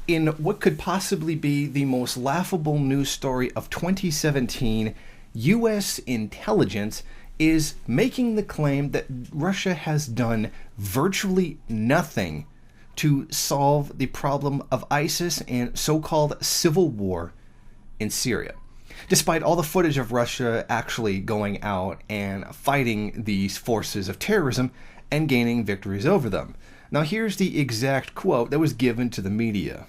In what could possibly be the most laughable news story of 2017, U.S. intelligence is making the claim that Russia has done virtually nothing to solve the problem of ISIS and so-called civil war in Syria, despite all the footage of Russia actually going out and fighting these forces of terrorism and gaining victories over them. Now here's the exact quote that was given to the media.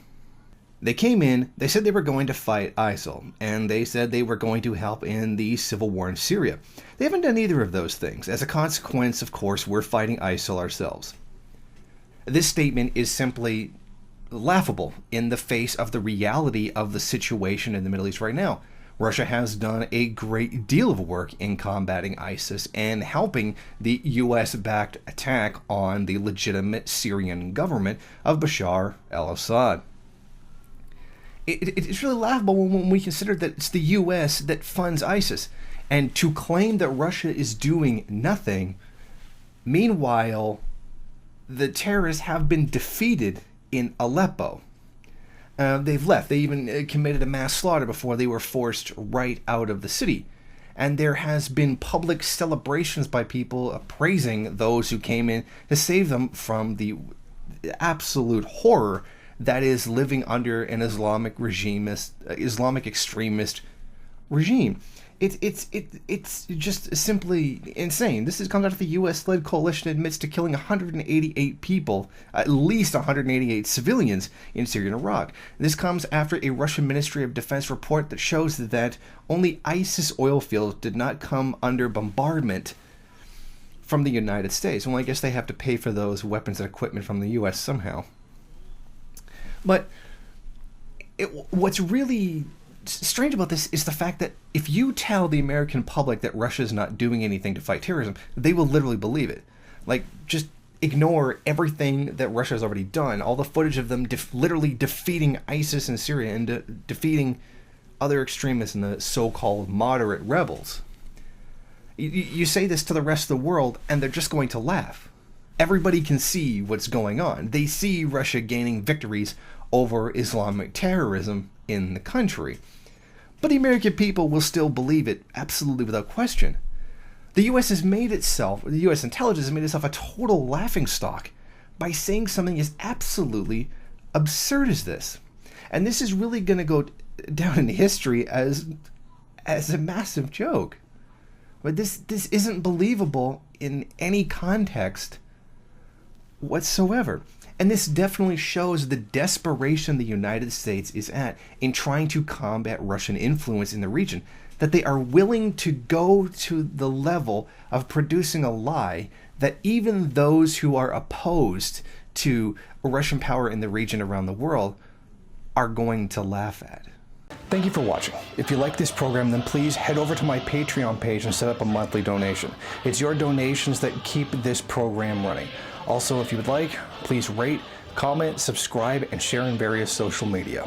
They came in, they said they were going to fight ISIL, and they said they were going to help in the civil war in Syria. They haven't done either of those things. As a consequence, of course, we're fighting ISIL ourselves. This statement is simply laughable in the face of the reality of the situation in the Middle East right now. Russia has done a great deal of work in combating ISIS and helping the US-backed attack on the legitimate Syrian government of Bashar al-Assad. It's really laughable when we consider that it's the US that funds ISIS. And to claim that Russia is doing nothing, meanwhile, the terrorists have been defeated in Aleppo. They've left. They even committed a mass slaughter before they were forced right out of the city. And there has been public celebrations by people praising those who came in to save them from the absolute horror that is living under an Islamic extremist regime. It's just simply insane. This comes out of the U.S.-led coalition admits to killing 188 people, at least 188 civilians in Syria and Iraq. This comes after a Russian Ministry of Defense report that shows that only ISIS oil fields did not come under bombardment from the United States. Well, I guess they have to pay for those weapons and equipment from the U.S. somehow. But what's really strange about this is the fact that if you tell the American public that Russia's not doing anything to fight terrorism, they will literally believe it. Like, just ignore everything that Russia has already done, all the footage of them literally defeating ISIS in Syria and defeating other extremists and the so-called moderate rebels. You say this to the rest of the world, and they're just going to laugh. Everybody can see what's going on. They see Russia gaining victories over Islamic terrorism in the country. But the American people will still believe it absolutely without question. The U.S. the U.S. intelligence has made itself a total laughingstock by saying something as absolutely absurd as this. And this is really going to go down in history as a massive joke. But this isn't believable in any context whatsoever. And this definitely shows the desperation the United States is at in trying to combat Russian influence in the region, that they are willing to go to the level of producing a lie that even those who are opposed to Russian power in the region around the world are going to laugh at. Thank you for watching. If you like this program, then please head over to my Patreon page and set up a monthly donation. It's your donations that keep this program running. Also, if you would like, please rate, comment, subscribe, and share in various social media.